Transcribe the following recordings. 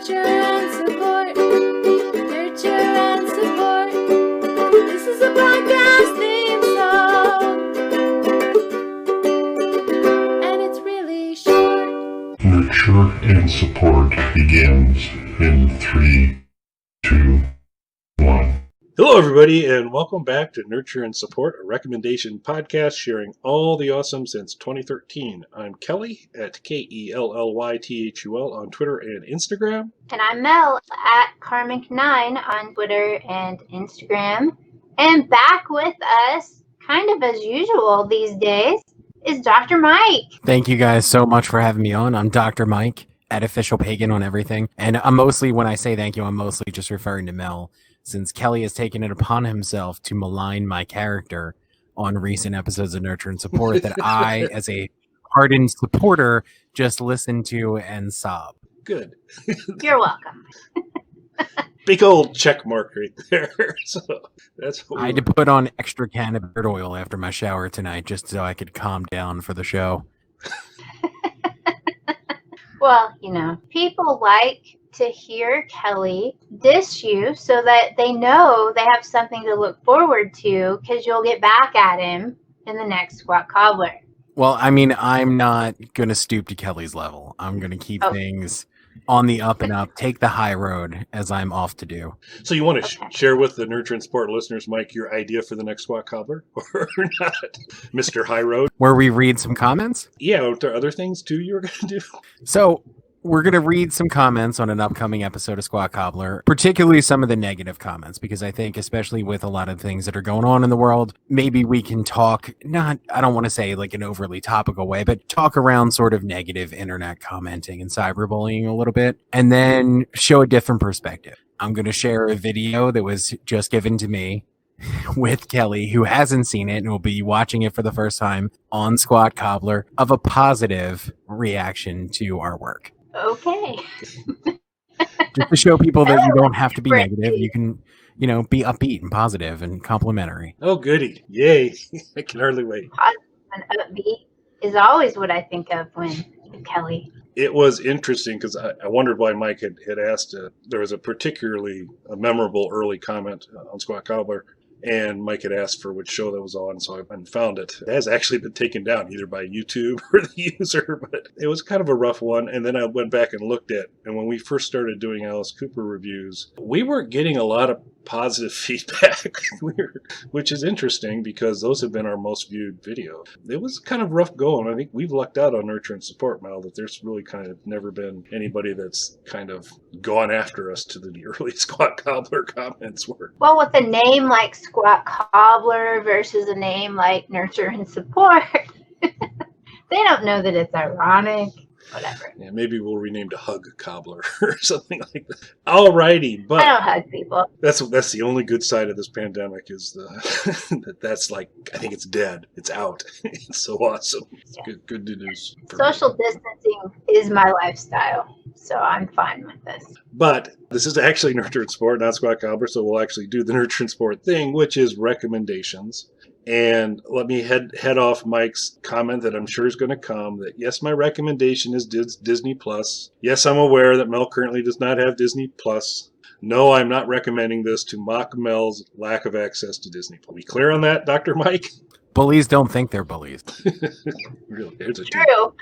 Nurture and support. Nurture and support. This is a podcast theme song. And it's really short. Nurture and support begins in 3, 2, 1. Hello, everybody, and welcome back to Nurture and Support, a recommendation podcast sharing all the awesome since 2013. I'm Kelly at KELLYTHUL on Twitter and Instagram. And I'm Mel at Karmic9 on Twitter and Instagram. And back with us, kind of as usual these days, is Dr. Mike. Thank you guys so much for having me on. I'm Dr. Mike at Official Pagan on everything. And I'm mostly, when I say thank you, I'm mostly just referring to Mel, since Kelly has taken it upon himself to malign my character on recent episodes of Nurture and Support that I, as a hardened supporter, just listen to and sob. Good. You're welcome. Big old check mark right there. So that's what I had to put on extra cannabis oil after my shower tonight just so I could calm down for the show. Well, you know, people like to hear Kelly diss you so that they know they have something to look forward to because you'll get back at him in the next Squat Cobbler. Well, I mean, I'm not going to stoop to Kelly's level. I'm going to keep things on the up and up, take the high road as I'm off to do. So you want to share with the Nurture and Support listeners, Mike, your idea for the next Squat Cobbler or not, Mr. High Road? Where we read some comments? Yeah, are there other things too you were going to do? So we're going to read some comments on an upcoming episode of Squat Cobbler, particularly some of the negative comments, because I think, especially with a lot of things that are going on in the world, maybe we can talk, I don't want to say like an overly topical way, but talk around sort of negative internet commenting and cyberbullying a little bit, and then show a different perspective. I'm going to share a video that was just given to me with Kelly, who hasn't seen it and will be watching it for the first time on Squat Cobbler, of a positive reaction to our work. Okay. Just to show people that you don't have to be negative. You can, be upbeat and positive and complimentary. Oh, goody. Yay. I can hardly wait. Positive and upbeat is always what I think of when Kelly. It was interesting because I wondered why Mike had asked. There was a particularly memorable early comment on Squat Cobbler, and Mike had asked for which show that was on, so I went and found it. It has actually been taken down either by YouTube or the user, but it was kind of a rough one. And then I went back and looked at, and when we first started doing Alice Cooper reviews, we weren't getting a lot of positive feedback, which is interesting because those have been our most viewed videos. It was kind of rough going. I think we've lucked out on Nurture and Support, Mel, that there's really kind of never been anybody that's kind of gone after us to the early Squat Cobbler comments were. Well, with a name like Squat Cobbler versus a name like Nurture and Support, they don't know that it's ironic. Whatever. Yeah, maybe we'll rename to Hug Cobbler or something like that. Alrighty, but I don't hug people. That's the only good side of this pandemic is that's like, I think it's dead. It's out. It's so awesome. It's good news. Social distancing is my lifestyle, so I'm fine with this. But this is actually Nurture and Support, not Squat Cobbler, so we'll actually do the Nurture and Support thing, which is recommendations. And let me head off Mike's comment that I'm sure is going to come, that yes, my recommendation is Disney Plus. Yes, I'm aware that Mel currently does not have Disney Plus. No, I'm not recommending this to mock Mel's lack of access to Disney Plus. Are we clear on that, Dr. Mike? Bullies don't think they're bullies. Really, there's a True.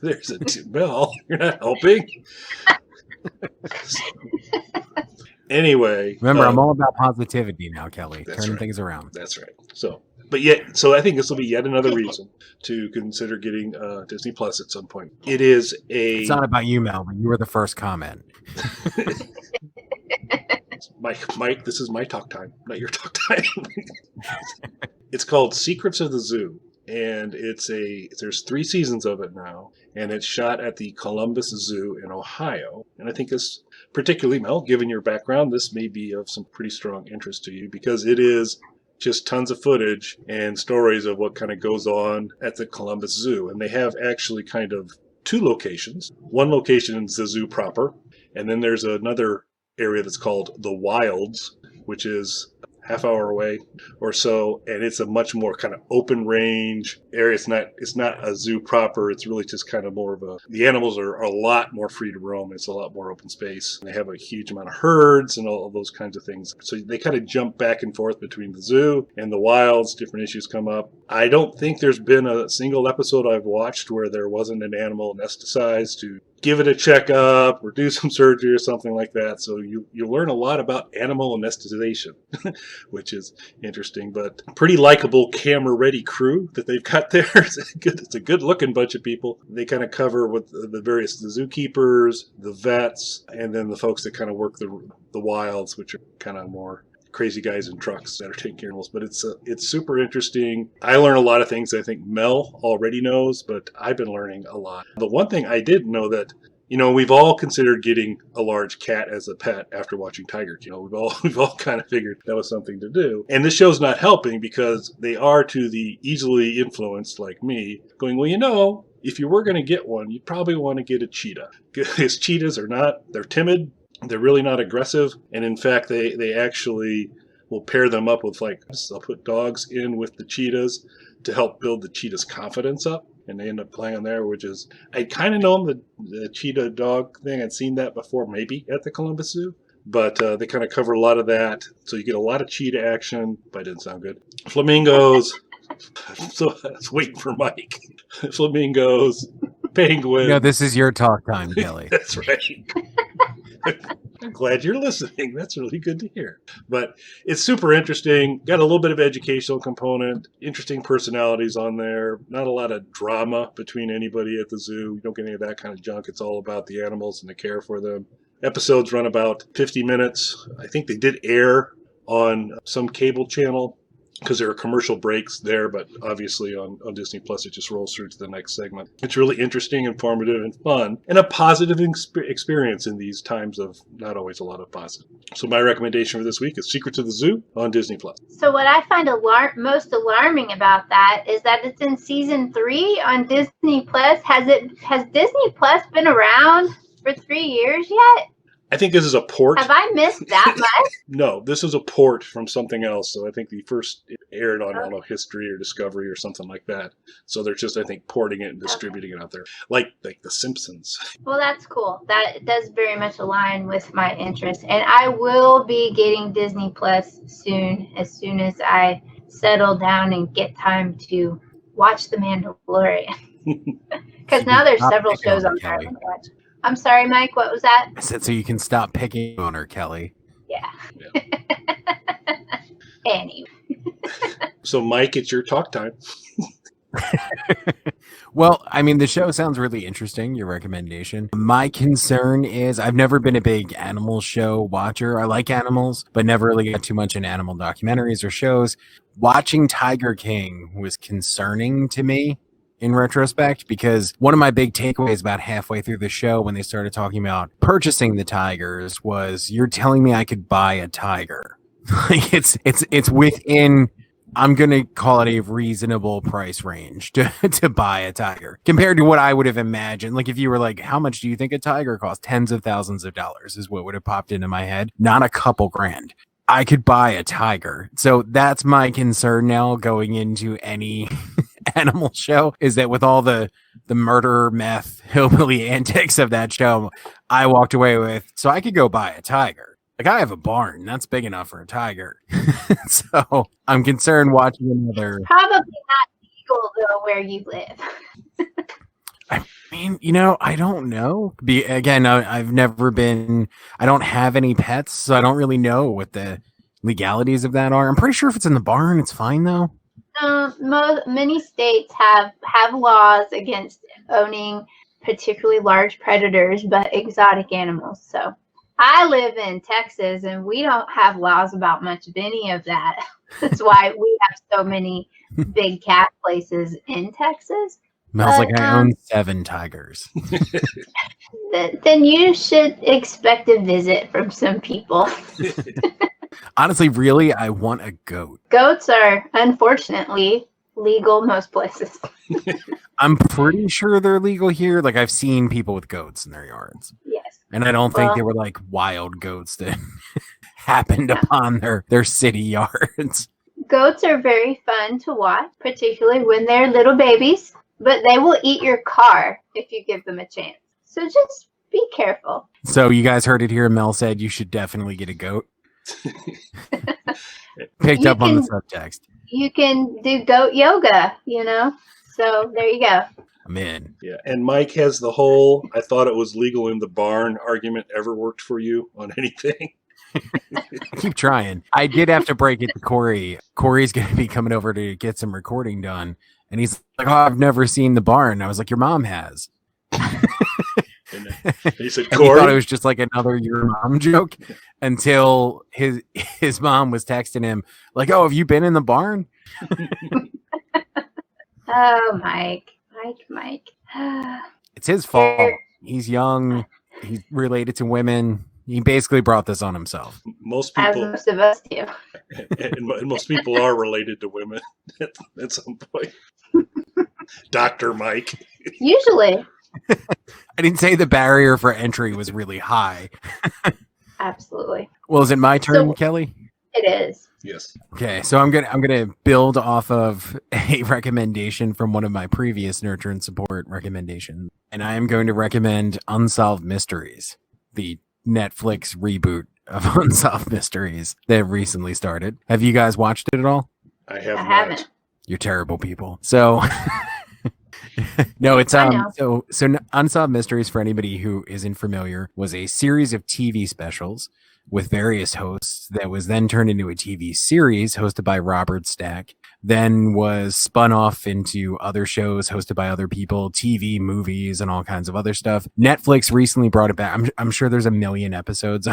There's a Mel, you're not helping. Anyway. Remember, I'm all about positivity now, Kelly. Turning right. things around. That's right. So I think this will be yet another reason to consider getting Disney Plus at some point. It's not about you, Mel, but you were the first comment. Mike, this is my talk time, not your talk time. It's called Secrets of the Zoo, and there's 3 seasons of it now, and it's shot at the Columbus Zoo in Ohio. And I think this, particularly Mel, given your background, this may be of some pretty strong interest to you because it is just tons of footage and stories of what kind of goes on at the Columbus Zoo. And they have actually kind of 2 locations. One location is the zoo proper, and then there's another area that's called the Wilds, which is half hour away or so, and it's a much more kind of open range area. It's not a zoo proper. It's really just kind of more of the animals are a lot more free to roam. It's a lot more open space. They have a huge amount of herds and all of those kinds of things. So they kind of jump back and forth between the zoo and the wilds. Different issues come up. I don't think there's been a single episode I've watched where there wasn't an animal anesthetized to give it a checkup or do some surgery or something like that. So you learn a lot about animal anesthetization, which is interesting, but pretty likable camera ready crew that they've got there. It's a good looking bunch of people. They kind of cover with the zookeepers, the vets, and then the folks that kind of work the wilds, which are kind of more crazy guys in trucks that are taking care of animals. But it's super interesting. I learn a lot of things I think Mel already knows, but I've been learning a lot. The one thing I didn't know that, we've all considered getting a large cat as a pet after watching Tiger King. We've all kind of figured that was something to do. And this show's not helping because they are to the easily influenced like me going, well, if you were going to get one, you'd probably want to get a cheetah. Because cheetahs they're timid. They're really not aggressive, and in fact, they actually will pair them up with they'll put dogs in with the cheetahs to help build the cheetah's confidence up, and they end up playing on there, which is, I kind of know the cheetah dog thing. I'd seen that before, maybe at the Columbus Zoo, but they kind of cover a lot of that, so you get a lot of cheetah action, but it didn't sound good. Flamingos, so I was waiting for Mike. Flamingos, penguins. This is your talk time, Kelly. That's right. I'm glad you're listening. That's really good to hear. But it's super interesting. Got a little bit of educational component. Interesting personalities on there. Not a lot of drama between anybody at the zoo. You don't get any of that kind of junk. It's all about the animals and the care for them. Episodes run about 50 minutes. I think they did air on some cable channel because there are commercial breaks there, but obviously on Disney Plus, it just rolls through to the next segment. It's really interesting, informative, and fun, and a positive experience in these times of not always a lot of positive. So my recommendation for this week is Secrets of the Zoo on Disney Plus. So what I find most alarming about that is that it's in season 3 on Disney Plus. Has Disney Plus been around for 3 years yet? I think this is a port. Have I missed that much? No, this is a port from something else. So I think the first aired on, I don't know, History or Discovery or something like that. So they're just, I think, porting it and distributing it out there, like The Simpsons. Well, that's cool. That does very much align with my interests. And I will be getting Disney Plus soon as I settle down and get time to watch The Mandalorian. Because now there's several shows on there to watch. I'm sorry, Mike, what was that? I said so you can stop picking on her, Kelly. Yeah. Anyway. So, Mike, it's your talk time. Well, I mean, the show sounds really interesting, your recommendation. My concern is I've never been a big animal show watcher. I like animals, but never really got too much in animal documentaries or shows. Watching Tiger King was concerning to me in retrospect, because one of my big takeaways about halfway through the show when they started talking about purchasing the tigers was, you're telling me I could buy a tiger. Like it's within, I'm going to call it a reasonable price range to buy a tiger compared to what I would have imagined. Like if you were like, how much do you think a tiger costs? Tens of thousands of dollars is what would have popped into my head. Not a couple grand. I could buy a tiger. So that's my concern now going into any animal show, is that with all the murder, meth, hillbilly antics of that show, I walked away with, so I could go buy a tiger. Like, I have a barn that's big enough for a tiger. So I'm concerned watching another. Probably not legal though where you live. I mean, I don't know. Again, I've never been, I don't have any pets, so I don't really know what the legalities of that are. I'm pretty sure if it's in the barn, it's fine though. Many states have laws against owning particularly large predators, but exotic animals. So I live in Texas and we don't have laws about much of any of that. That's why we have so many big cat places in Texas. Smells like I own 7 tigers. Then you should expect a visit from some people. Honestly, really, I want a goat. Goats are, unfortunately, legal most places. I'm pretty sure they're legal here. Like, I've seen people with goats in their yards. Yes. And I don't think they were like wild goats that happened upon their city yards. Goats are very fun to watch, particularly when they're little babies, but they will eat your car if you give them a chance. So just be careful. So you guys heard it here. Mel said you should definitely get a goat. Picked up on the subtext. You can do goat yoga, So there you go. I'm in. Yeah, and Mike has the whole "I thought it was legal in the barn" argument. Ever worked for you on anything? Keep trying. I did have to break it to Corey. Corey's going to be coming over to get some recording done. And he's like, "Oh, I've never seen the barn." I was like, "Your mom has." And he said, And he "Corey." thought it was just like another "your mom" joke until his mom was texting him like, "Oh, have you been in the barn?" Oh, Mike. It's his fault. He's young. He's related to women. He basically brought this on himself. Most As people, most of us do. and most people are related to women at some point. Dr. Mike. Usually. I didn't say the barrier for entry was really high. Absolutely. Well, is it my turn, So- Kelly? It is. Yes. Okay, so I'm gonna build off of a recommendation from one of my previous Nurture and Support recommendations, and I am going to recommend Unsolved Mysteries, the Netflix reboot of Unsolved Mysteries that recently started. Have you guys watched it at all? I have I not. haven't. You're terrible people. So no, it's I know. so Unsolved Mysteries, for anybody who isn't familiar, was a series of TV specials with various hosts that was then turned into a TV series hosted by Robert Stack, then was spun off into other shows hosted by other people, TV, movies, and all kinds of other stuff. Netflix recently brought it back. I'm sure there's a million episodes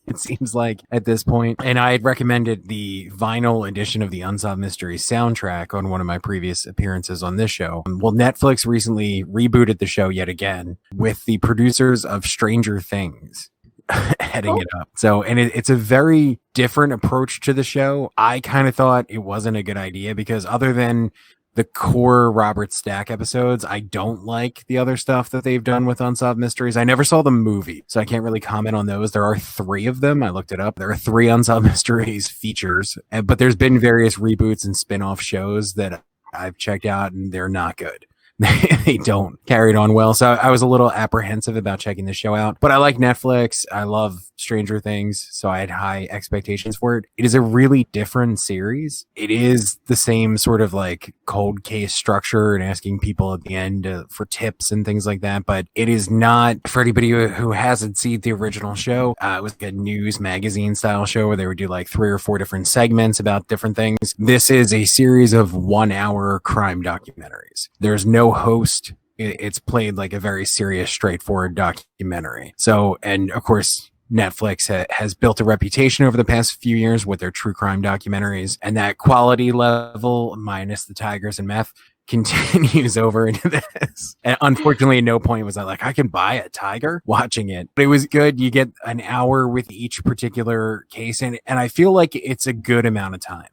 it seems like at this point. And I had recommended the vinyl edition of the Unsolved Mysteries soundtrack on one of my previous appearances on this show. Well, Netflix recently rebooted the show yet again with the producers of Stranger Things heading it up. So, and it's a very different approach to the show. I kind of thought it wasn't a good idea because other than the core Robert Stack episodes, I don't like the other stuff that they've done with Unsolved Mysteries. I never saw the movie, so I can't really comment on those. There are 3 of them. I looked it up. There are 3 Unsolved Mysteries features, but there's been various reboots and spin-off shows that I've checked out, and they're not good. They don't carry it on well. So I was a little apprehensive about checking the show out, but I like Netflix. I love Stranger Things, so I had high expectations for it. It is a really different series. It is the same sort of like cold case structure and asking people at the end for tips and things like that, but it is not for anybody who hasn't seen the original show. It was like a news magazine style show where they would do like 3 or 4 different segments about different things. This is a series of 1-hour crime documentaries. There's no host. It's played like a very serious, straightforward documentary. So, and of course, Netflix has built a reputation over the past few years with their true crime documentaries, and that quality level, minus the tigers and meth, continues over into this. And unfortunately, at no point was I like, I can buy a tiger watching it. But it was good. You get an hour with each particular case, and I feel like it's a good amount of time.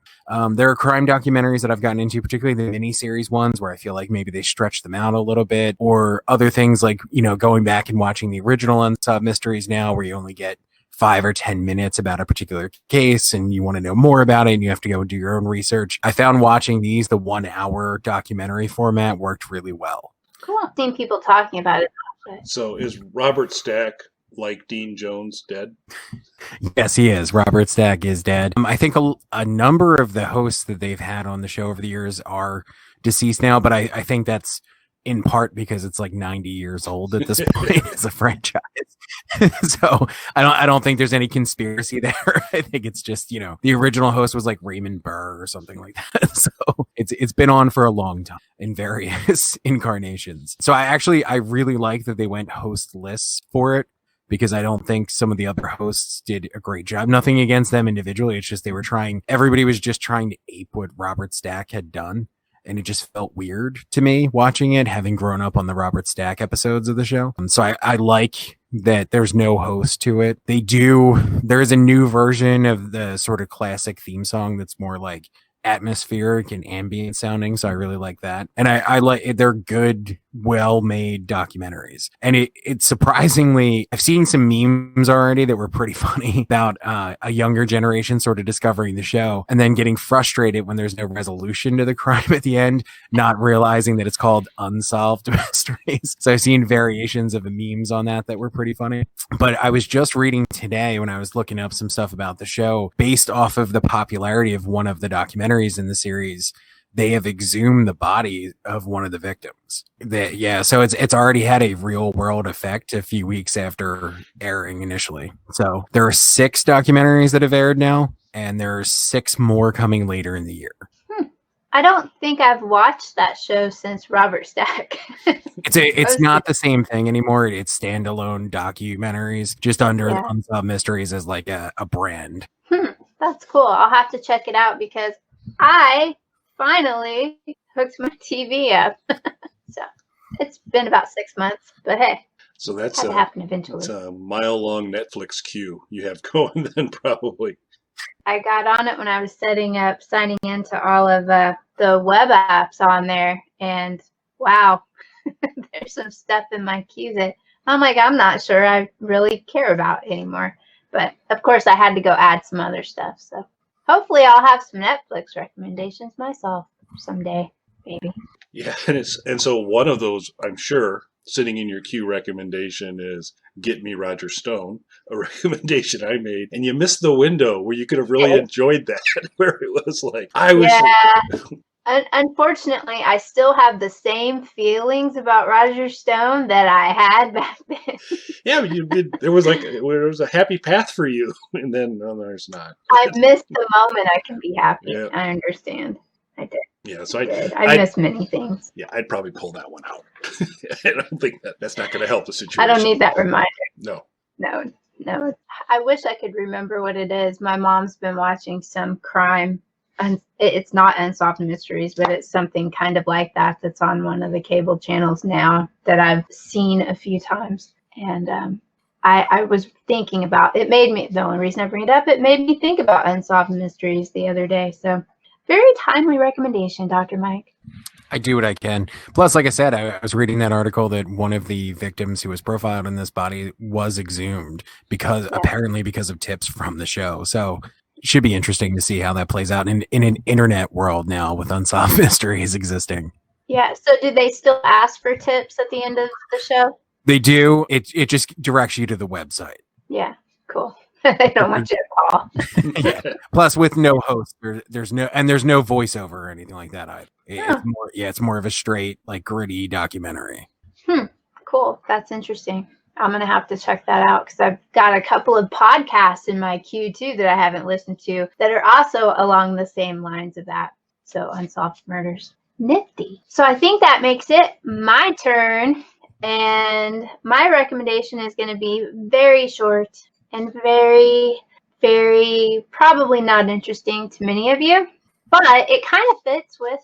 There are crime documentaries that I've gotten into, particularly the miniseries ones, where I feel like maybe they stretch them out a little bit, or other things like, going back and watching the original Unsolved Mysteries now, where you only get 5 or 10 minutes about a particular case and you want to know more about it and you have to go and do your own research. I found watching the 1-hour documentary format worked really well. Cool. I've seen people talking about it. So is Robert Stack, like Dean Jones, dead? Yes, he is. Robert Stack is dead. I think a number of the hosts that they've had on the show over the years are deceased now, but I think that's in part because it's like 90 years old at this point as a franchise. So I don't think there's any conspiracy there. I think it's just, the original host was like Raymond Burr or something like that. So it's been on for a long time in various incarnations. So I really like that they went hostless for it, because I don't think some of the other hosts did a great job. Nothing against them individually. It's just everybody was just trying to ape what Robert Stack had done. And it just felt weird to me watching it, having grown up on the Robert Stack episodes of the show. And so I like that there's no host to it. There's a new version of the sort of classic theme song that's more like atmospheric and ambient sounding. So I really like that. And I like, they're good well-made documentaries. And it's surprisingly, I've seen some memes already that were pretty funny about a younger generation sort of discovering the show and then getting frustrated when there's no resolution to the crime at the end, not realizing that it's called Unsolved Mysteries. So I've seen variations of the memes on that were pretty funny. But I was just reading today when I was looking up some stuff about the show, based off of the popularity of one of the documentaries in the series, they have exhumed the body of one of the victims. So it's already had a real world effect a few weeks after airing initially. So there are 6 documentaries that have aired now, and there are 6 more coming later in the year. I don't think I've watched that show since Robert Stack. It's not the same thing anymore. It's standalone documentaries, just under Unsolved Mysteries as like a brand. That's cool. I'll have to check it out because I finally hooked my TV up. So it's been about 6 months, but hey, so that's that'll happen eventually. It's a mile-long Netflix queue you have going then, probably. I got on it when I was signing into all of the web apps on there, and wow, there's some stuff in my queue that I'm like, I'm not sure I really care about anymore. But of course, I had to go add some other stuff. So hopefully, I'll have some Netflix recommendations myself someday, maybe. Yeah, and so one of those, I'm sure, sitting in your queue recommendation is Get Me Roger Stone, a recommendation I made, and you missed the window where you could have really enjoyed that, where it was like, Unfortunately, I still have the same feelings about Roger Stone that I had back then. Yeah, but you did. There was a happy path for you, and then there's not. I missed the moment I can be happy. Yeah. I understand. I did. Yeah, so I missed many things. Yeah, I'd probably pull that one out. I don't think that's not going to help the situation. I don't need that reminder. No. I wish I could remember what it is. My mom's been watching some crime, and it's not Unsolved Mysteries, but it's something kind of like that that's on one of the cable channels now that I've seen a few times. And I was thinking about it. Made me, the only reason I bring it up, it made me think about Unsolved Mysteries the other day. So very timely recommendation, Dr. Mike. I do what I can. Plus, like I said, I was reading that article that one of the victims who was profiled in this body was exhumed apparently because of tips from the show. So it should be interesting to see how that plays out in an internet world now with Unsolved Mysteries existing. Yeah. So do they still ask for tips at the end of the show? They do. It just directs you to the website. Yeah. Cool. They don't want you to call. Yeah. Plus, with no host, there's no voiceover or anything like that either. It's more of a straight, like, gritty documentary. Cool. That's interesting. I'm gonna have to check that out because I've got a couple of podcasts in my queue too that I haven't listened to that are also along the same lines of that. So Unsolved Murders, nifty. So I think that makes it my turn, and my recommendation is going to be very short and very, very probably not interesting to many of you, but it kind of fits with,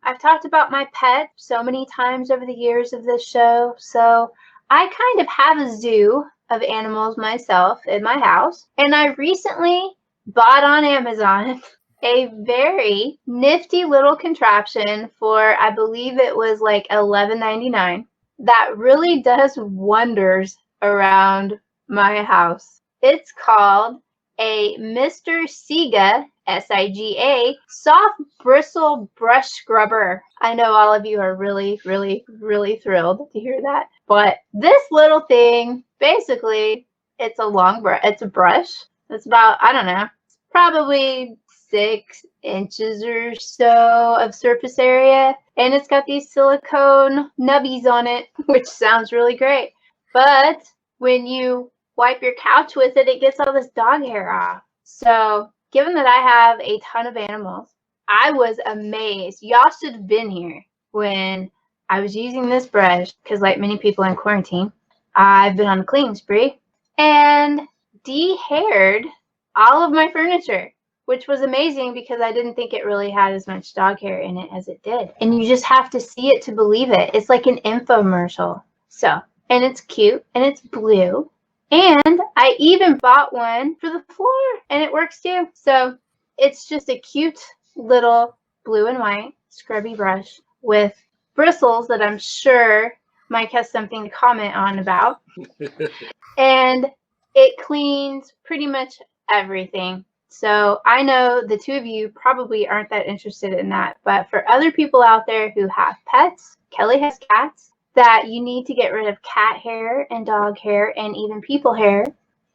I've talked about my pet so many times over the years of this show. So I kind of have a zoo of animals myself in my house. And I recently bought on Amazon a very nifty little contraption for, I believe it was like $11.99, that really does wonders around my house. It's called a Mr. SIGA, SIGA, Soft Bristle Brush Scrubber. I know all of you are really, really, really thrilled to hear that. But this little thing, basically, it's a it's a brush. It's about, I don't know, probably 6 inches or so of surface area. And it's got these silicone nubbies on it, which sounds really great. But when you wipe your couch with it, it gets all this dog hair off. So given that I have a ton of animals, I was amazed. Y'all should have been here when I was using this brush, because like many people in quarantine, I've been on a cleaning spree and de-haired all of my furniture, which was amazing because I didn't think it really had as much dog hair in it as it did. And you just have to see it to believe it. It's like an infomercial. So, and it's cute and it's blue. And I even bought one for the floor, and it works too. So it's just a cute little blue and white scrubby brush with bristles that I'm sure Mike has something to comment on about. And it cleans pretty much everything. So I know the two of you probably aren't that interested in that, but for other people out there who have pets, Kelly has cats, that you need to get rid of cat hair and dog hair and even people hair,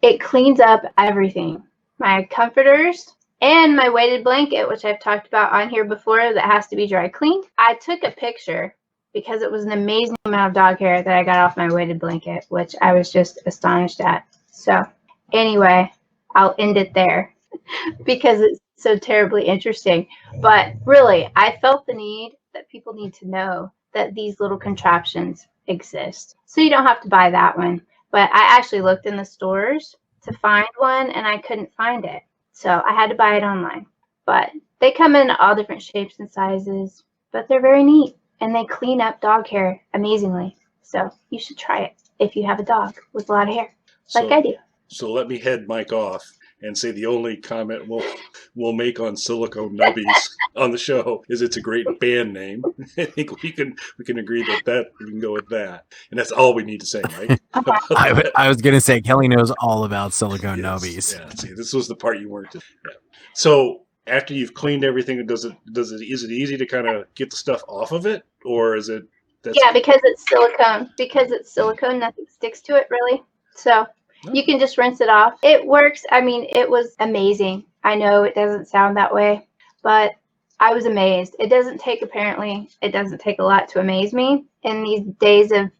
it cleans up everything. My comforters and my weighted blanket, which I've talked about on here before, that has to be dry cleaned. I took a picture because it was an amazing amount of dog hair that I got off my weighted blanket, which I was just astonished at. So anyway, I'll end it there because it's so terribly interesting. But really, I felt the need that people need to know that these little contraptions exist. So you don't have to buy that one. But I actually looked in the stores to find one and I couldn't find it. So I had to buy it online. But they come in all different shapes and sizes, but they're very neat and they clean up dog hair amazingly. So you should try it if you have a dog with a lot of hair, like I do. So let me head Mike off and say the only comment we'll make on Silicone Nubbies on the show is it's a great band name. I think we can agree that we can go with that, and that's all we need to say, Mike. I was gonna say Kelly knows all about Silicone Yes. Nubbies. Yeah, see, this was the part you weren't. Yeah. So after you've cleaned everything, is it easy to kind of get the stuff off of it, or is it? Yeah, because it's silicone. Because it's silicone, nothing sticks to it really. So you can just rinse it off. It works. I mean, it was amazing. I know it doesn't sound that way, but I was amazed. It doesn't take a lot to amaze me in these days of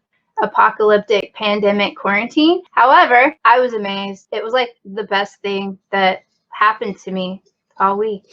apocalyptic pandemic quarantine. However, I was amazed. It was like the best thing that happened to me all week.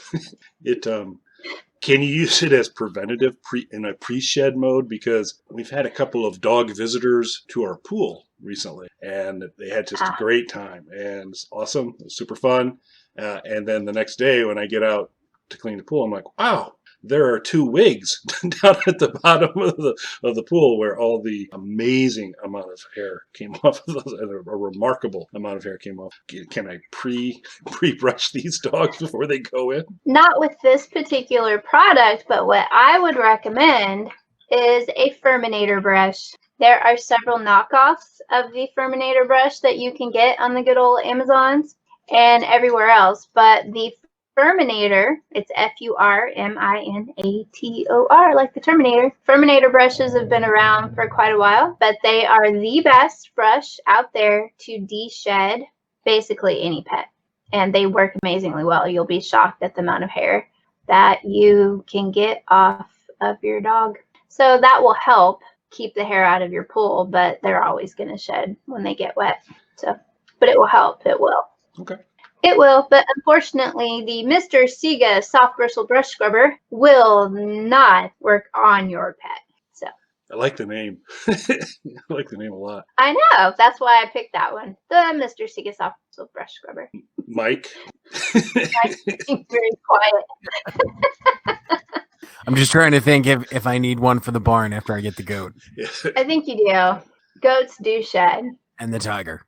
Can you use it as preventative in a pre-shed mode? Because we've had a couple of dog visitors to our pool recently, and they had just a great time, and it's awesome. It was super fun. And then the next day when I get out to clean the pool, I'm like, wow, there are 2 wigs down at the bottom of the pool where all the amazing amount of hair came off of those, a remarkable amount of hair came off. Can I pre-brush these dogs before they go in? Not with this particular product, but what I would recommend is a Furminator brush. There are several knockoffs of the Furminator brush that you can get on the good old Amazons and everywhere else, but the Furminator, it's Furminator, like the Terminator. Furminator brushes have been around for quite a while, but they are the best brush out there to de-shed basically any pet. And they work amazingly well. You'll be shocked at the amount of hair that you can get off of your dog. So that will help keep the hair out of your pool, but they're always going to shed when they get wet. So, but it will help. It will. Okay. It will, but unfortunately, the Mr. SIGA Soft Bristle Brush Scrubber will not work on your pet. So I like the name. I like the name a lot. I know. That's why I picked that one. The Mr. SIGA Soft Bristle Brush Scrubber. Mike? Mike's being very quiet. I'm just trying to think if I need one for the barn after I get the goat. I think you do. Goats do shed. And the tiger.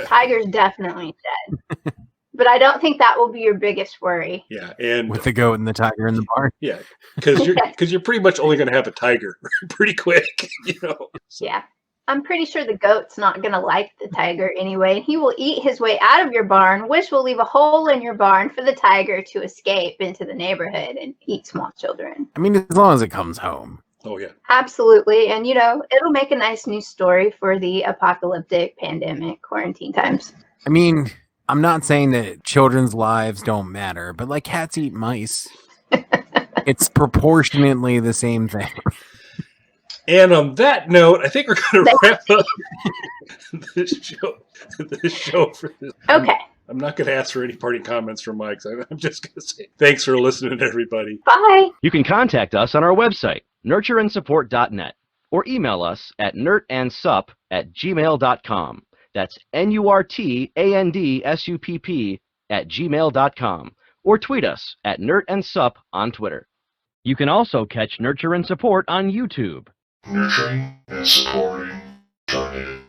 Tigers definitely shed. But I don't think that will be your biggest worry. Yeah, and with the goat and the tiger in the barn. Yeah, because you're pretty much only going to have a tiger pretty quick, So. Yeah, I'm pretty sure the goat's not going to like the tiger anyway. He will eat his way out of your barn, which will leave a hole in your barn for the tiger to escape into the neighborhood and eat small children. I mean, as long as it comes home. Oh, yeah. Absolutely. And, it'll make a nice news story for the apocalyptic pandemic quarantine times. I mean, I'm not saying that children's lives don't matter, but like cats eat mice. It's proportionately the same thing. And on that note, I think we're going to wrap up this show for this. Okay. I'm not going to ask for any parting comments from Mike. So I'm just going to say thanks for listening, everybody. Bye. You can contact us on our website, nurtureandsupport.net, or email us at nurtandsupp@gmail.com. That's NURTANDSUPP@gmail.com, or tweet us at nurtandsupp on Twitter. You can also catch Nurture and Support on YouTube. Nurturing and supporting. Turn it.